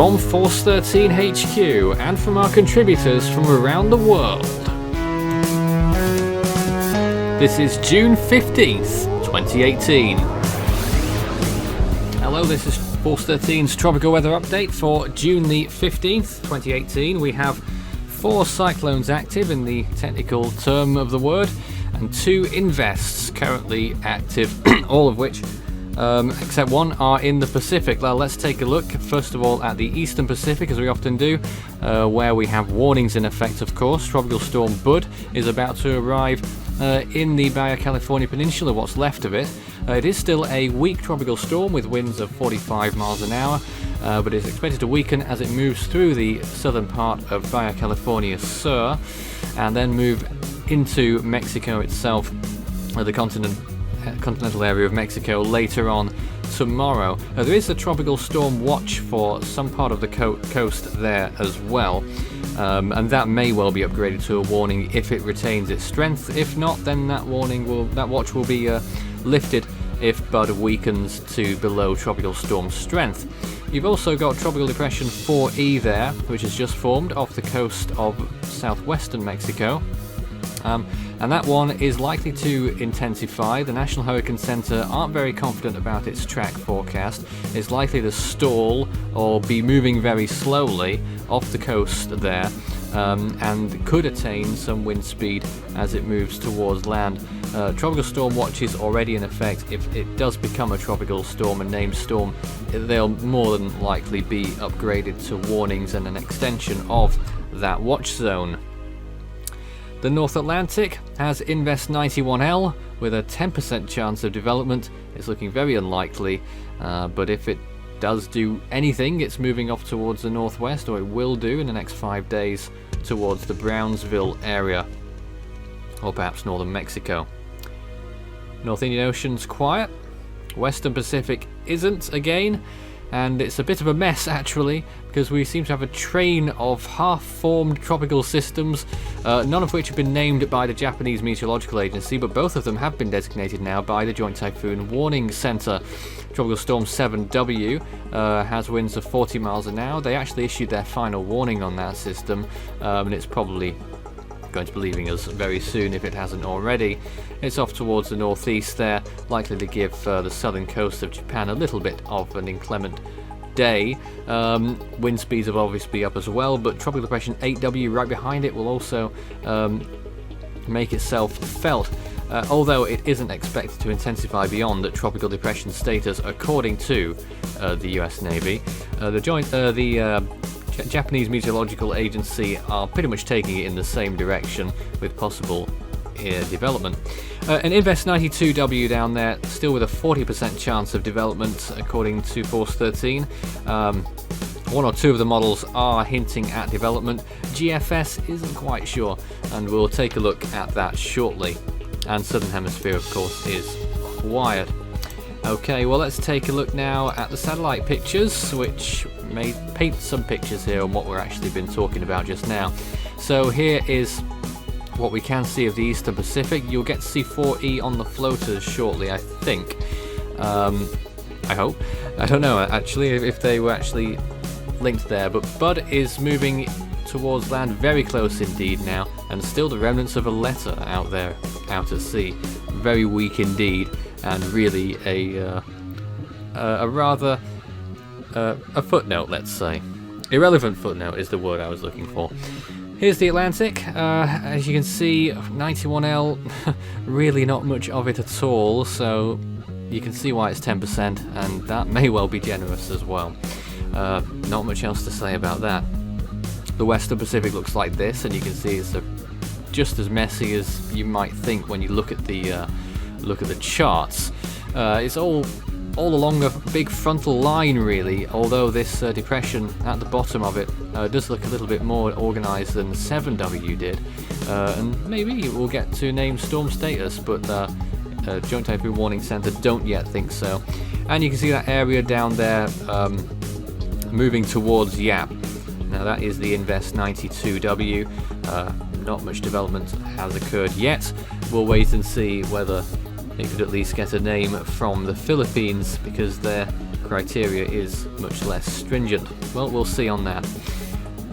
from Force 13 HQ and from our contributors from around the world. This is June 15th, 2018. Hello, this is Force 13's Tropical Weather Update for June the 15th, 2018. We have 4 cyclones active in the technical term of the word, and 2 invests currently active, all of which, except one, are in the Pacific. Well, let's take a look, first of all, at the Eastern Pacific, as we often do, where we have warnings in effect, of course. Tropical Storm Bud is about to arrive in the Baja California Peninsula, what's left of it. It is still a weak tropical storm with winds of 45 miles an hour, but it's expected to weaken as it moves through the southern part of Baja California Sur and then move into Mexico itself, the continental area of Mexico, later on tomorrow. There is a tropical storm watch for some part of the coast there as well, and that may well be upgraded to a warning if it retains its strength. If not, then that watch will be lifted if Bud weakens to below tropical storm strength. You've also got Tropical Depression 4E there, which has just formed off the coast of southwestern Mexico. And that one is likely to intensify. The National Hurricane Center aren't very confident about its track forecast. It's likely to stall or be moving very slowly off the coast there, and could attain some wind speed as it moves towards land. Tropical Storm Watch is already in effect. If it does become a tropical storm, a named storm, they'll more than likely be upgraded to warnings and an extension of that watch zone. The North Atlantic has Invest 91L with a 10% chance of development. It's looking very unlikely, but if it does do anything, it's moving off towards the northwest, or it will do in the next 5 days towards the Brownsville area, or perhaps northern Mexico. North Indian Ocean's quiet. Western Pacific isn't again. And it's a bit of a mess, actually, because we seem to have a train of half-formed tropical systems, none of which have been named by the Japanese Meteorological Agency, but both of them have been designated now by the Joint Typhoon Warning Center. Tropical Storm 7W has winds of 40 miles an hour. They actually issued their final warning on that system, and it's probably going to be leaving us very soon if it hasn't already. It's off towards the northeast there, likely to give the southern coast of Japan a little bit of an inclement day. Wind speeds will obviously be up as well, but Tropical Depression 8W right behind it will also make itself felt, although it isn't expected to intensify beyond tropical depression status according to the US Navy. The Japanese Meteorological Agency are pretty much taking it in the same direction with possible development. An Invest 92W down there, still with a 40% chance of development according to Force 13. 1 or 2 of the models are hinting at development. GFS isn't quite sure, and we'll take a look at that shortly. And Southern Hemisphere, of course, is quiet. Okay, well, let's take a look now at the satellite pictures, which may paint some pictures here on what we've actually been talking about just now. So here is what we can see of the Eastern Pacific. You'll get to see 4E on the floaters shortly, I think. I hope. I don't know, actually, if they were actually linked there. But Bud is moving towards land very close indeed now, and still the remnants of a letter out there, out at sea. Very weak indeed, and really a rather a footnote, let's say. Irrelevant footnote is the word I was looking for. Here's the Atlantic. As you can see, 91L, really not much of it at all, so you can see why it's 10%, and that may well be generous as well. Not much else to say about that. The Western Pacific looks like this, and you can see it's just as messy as you might think when you look at the charts. It's all along a big frontal line, really, although this depression at the bottom of it does look a little bit more organised than 7W did, and maybe we'll get to named storm status, but Joint Typhoon Warning Center don't yet think so. And you can see that area down there moving towards Yap. Now that is the Invest 92W. Not much development has occurred yet. We'll wait and see whether it could at least get a name from the Philippines, because they're criteria is much less stringent. Well, we'll see on that.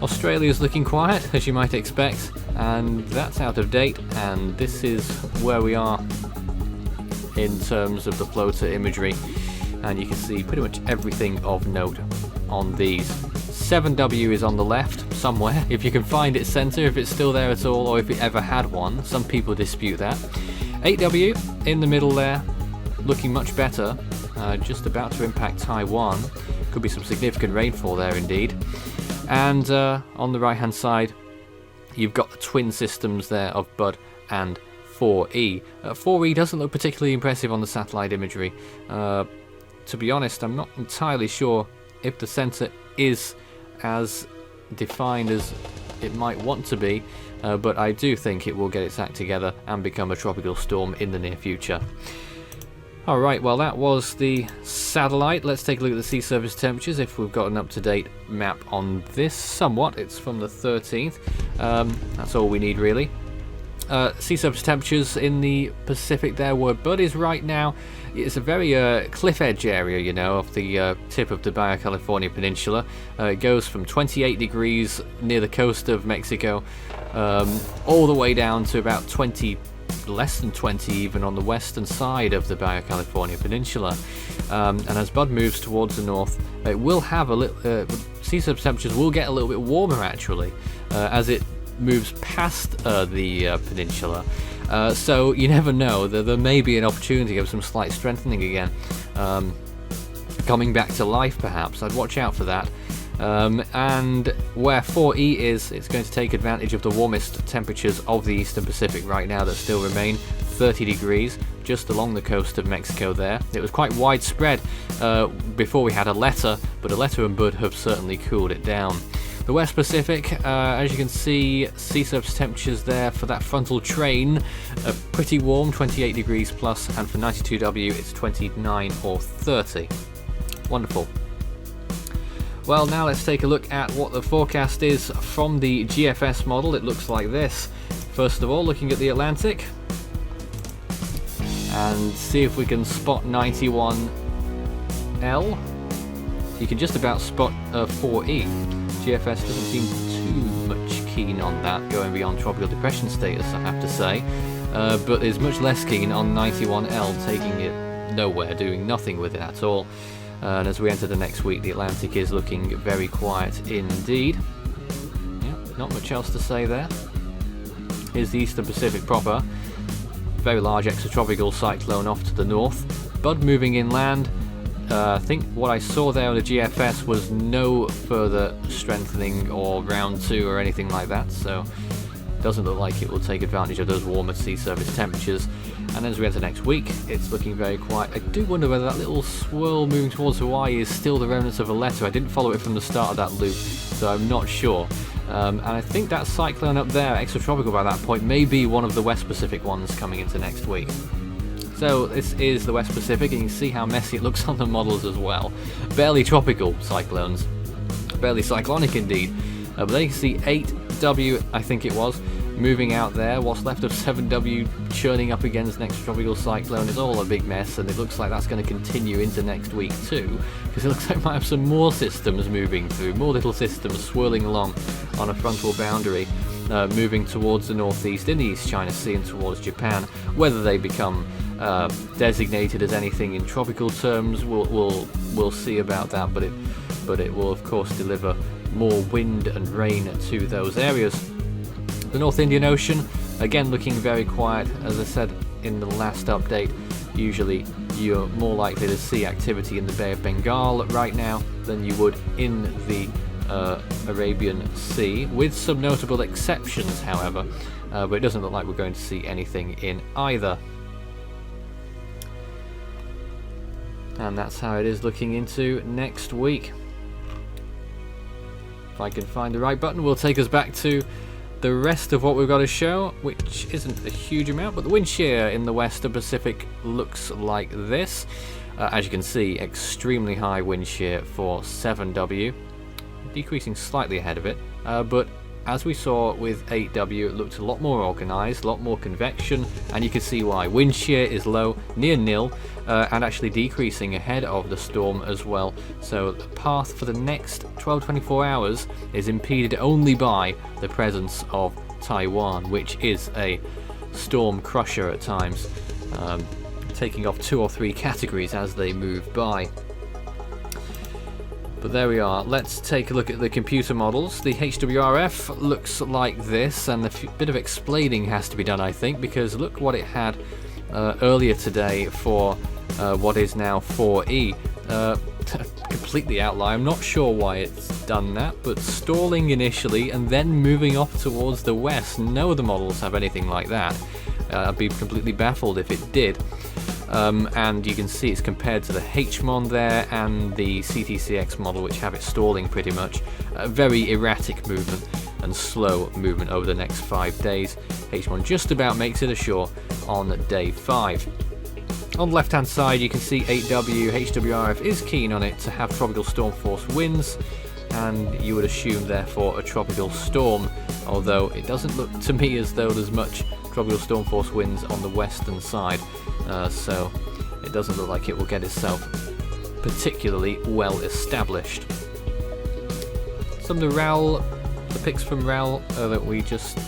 Australia's looking quiet, as you might expect, and that's out of date, and this is where we are in terms of the floater imagery, and you can see pretty much everything of note on these. 7W is on the left somewhere, if you can find its centre, if it's still there at all, or if it ever had one. Some people dispute that. 8W in the middle there, looking much better, just about to impact Taiwan. Could be some significant rainfall there indeed. And on the right hand side, you've got the twin systems there of Bud and 4E. 4E doesn't look particularly impressive on the satellite imagery. To be honest, I'm not entirely sure if the centre is as defined as it might want to be, but I do think it will get its act together and become a tropical storm in the near future. Alright, well that was the satellite. Let's take a look at the sea surface temperatures, if we've got an up-to-date map on this. Somewhat, it's from the 13th. That's all we need really. Sea surface temperatures in the Pacific there, where Bud is right now. It's a very cliff edge area, you know, off the tip of the Baja California Peninsula. It goes from 28 degrees near the coast of Mexico all the way down to about 20, less than 20 even, on the western side of the Baja California Peninsula. And as Bud moves towards the north, it will have a little sea surface temperatures will get a little bit warmer actually as it moves past the peninsula. So you never know, there may be an opportunity of some slight strengthening again, coming back to life perhaps. I'd watch out for that. And where 4E is, it's going to take advantage of the warmest temperatures of the eastern Pacific right now that still remain. 30 degrees just along the coast of Mexico there. It was quite widespread before we had a letter, but a letter and Bud have certainly cooled it down. The West Pacific, as you can see, sea surface temperatures there for that frontal train are pretty warm, 28 degrees plus, and for 92W it's 29 or 30. Wonderful. Well, now let's take a look at what the forecast is from the GFS model. It looks like this. First of all, looking at the Atlantic, and see if we can spot 91L. You can just about spot 4E. GFS doesn't seem too much keen on that, going beyond tropical depression status, I have to say, but is much less keen on 91L, taking it nowhere, doing nothing with it at all. And as we enter the next week, the Atlantic is looking very quiet indeed. Yeah, not much else to say there. Here's the Eastern Pacific proper. Very large extratropical cyclone off to the north. Bud moving inland. I think what I saw there on the GFS was no further strengthening or round 2 or anything like that, so it doesn't look like it will take advantage of those warmer sea surface temperatures. And as we enter next week, it's looking very quiet. I do wonder whether that little swirl moving towards Hawaii is still the remnants of a letter. I didn't follow it from the start of that loop, so I'm not sure. And I think that cyclone up there, extratropical by that point, may be one of the West Pacific ones coming into next week. So this is the West Pacific, and you can see how messy it looks on the models as well. Barely tropical cyclones, barely cyclonic indeed. But there you can see 8W, I think it was, moving out there. What's left of 7W churning up against next tropical cyclone is all a big mess, and it looks like that's going to continue into next week too, because it looks like we might have some more systems moving through, more little systems swirling along on a frontal boundary, moving towards the northeast in the East China Sea and towards Japan. Whether they become designated as anything in tropical terms, we'll see about that, but it will of course deliver more wind and rain to those areas. The North Indian Ocean, again looking very quiet. As I said in the last update, usually you're more likely to see activity in the Bay of Bengal right now than you would in the Arabian Sea, with some notable exceptions however, but it doesn't look like we're going to see anything in either. And that's how it is looking into next week. If I can find the right button, will take us back to the rest of what we've got to show, which isn't a huge amount, but the wind shear in the Western Pacific looks like this. As you can see, extremely high wind shear for 7W, decreasing slightly ahead of it, but as we saw with 8W, it looked a lot more organised, a lot more convection, and you can see why. Wind shear is low, near nil, and actually decreasing ahead of the storm as well. So the path for the next 12-24 hours is impeded only by the presence of Taiwan, which is a storm crusher at times, taking off 2 or 3 categories as they move by. But there we are. Let's take a look at the computer models. The HWRF looks like this, and a bit of explaining has to be done, I think, because look what it had earlier today for what is now 4E. Completely outlier. I'm not sure why it's done that, but stalling initially and then moving off towards the west. No other models have anything like that. I'd be completely baffled if it did. And you can see it's compared to the HMON there and the CTCX model, which have it stalling pretty much. A very erratic movement and slow movement over the next 5 days. HMON just about makes it ashore on day 5. On the left hand side you can see 8W, HWRF is keen on it to have tropical storm force winds, and you would assume therefore a tropical storm, although it doesn't look to me as though there's much tropical storm force winds on the western side, so it doesn't look like it will get itself particularly well established. Some of the picks from RAL that we just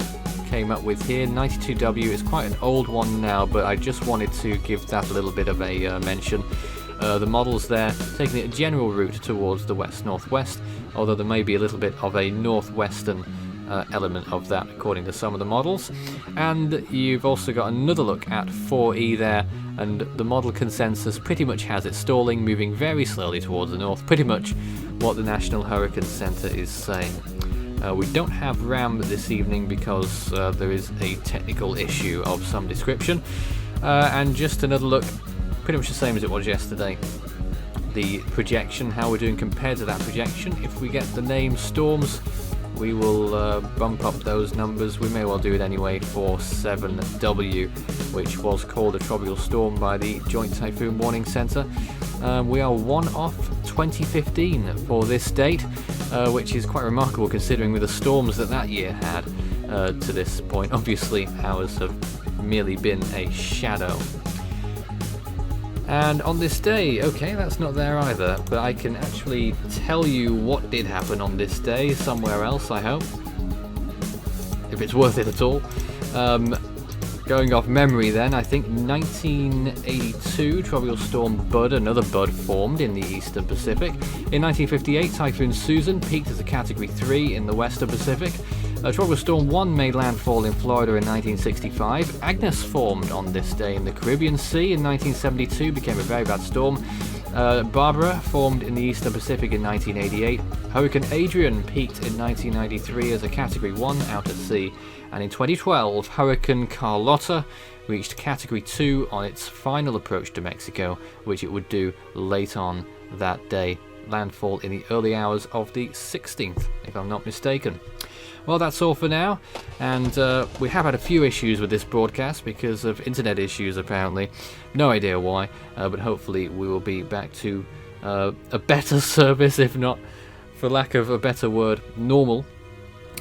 came up with here. 92W is quite an old one now, but I just wanted to give that a little bit of a mention. The models there taking a general route towards the west-northwest, although there may be a little bit of a northwestern element of that according to some of the models. And you've also got another look at 4E there, and the model consensus pretty much has it stalling, moving very slowly towards the north, pretty much what the National Hurricane Center is saying. We don't have RAM this evening because there is a technical issue of some description. And just another look, pretty much the same as it was yesterday. The projection, how we're doing compared to that projection. If we get the name storms, we will bump up those numbers. We may well do it anyway for 7W, which was called a tropical storm by the Joint Typhoon Warning Center. We are 1 off 2015 for this date, which is quite remarkable considering with the storms that year had to this point. Obviously ours have merely been a shadow. And on this day, okay, that's not there either, but I can actually tell you what did happen on this day somewhere else, I hope, if it's worth it at all. Going off memory then, I think 1982, Tropical Storm Bud, another Bud, formed in the Eastern Pacific. In 1958, Typhoon Susan peaked as a Category 3 in the Western Pacific. Tropical Storm 1 made landfall in Florida in 1965. Agnes formed on this day in the Caribbean Sea in 1972, became a very bad storm. Barbara formed in the Eastern Pacific in 1988. Hurricane Adrian peaked in 1993 as a Category 1 out at sea. And in 2012, Hurricane Carlotta reached Category 2 on its final approach to Mexico, which it would do late on that day. Landfall in the early hours of the 16th, if I'm not mistaken. Well, that's all for now, and we have had a few issues with this broadcast because of internet issues apparently. No idea why, but hopefully we will be back to a better service, if not, for lack of a better word, normal.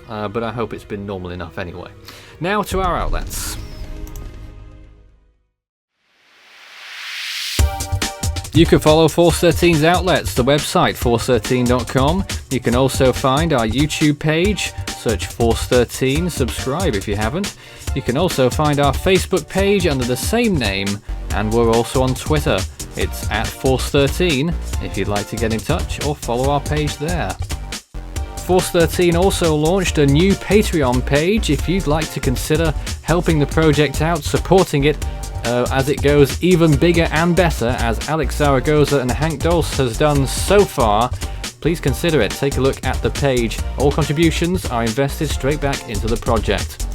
But I hope it's been normal enough anyway. Now to our outlets. You can follow Force 13's outlets, the website force13.com. You can also find our YouTube page, search Force 13, subscribe if you haven't. You can also find our Facebook page under the same name, and we're also on Twitter. It's at Force 13 if you'd like to get in touch or follow our page there. Force 13 also launched a new Patreon page if you'd like to consider helping the project out, supporting it as it goes even bigger and better, as Alex Zaragoza and Hank Dulce has done so far. Please consider it. Take a look at the page. All contributions are invested straight back into the project.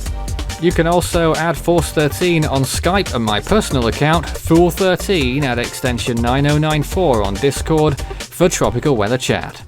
You can also add Force 13 on Skype and my personal account, Fool13 at extension 9094 on Discord for tropical weather chat.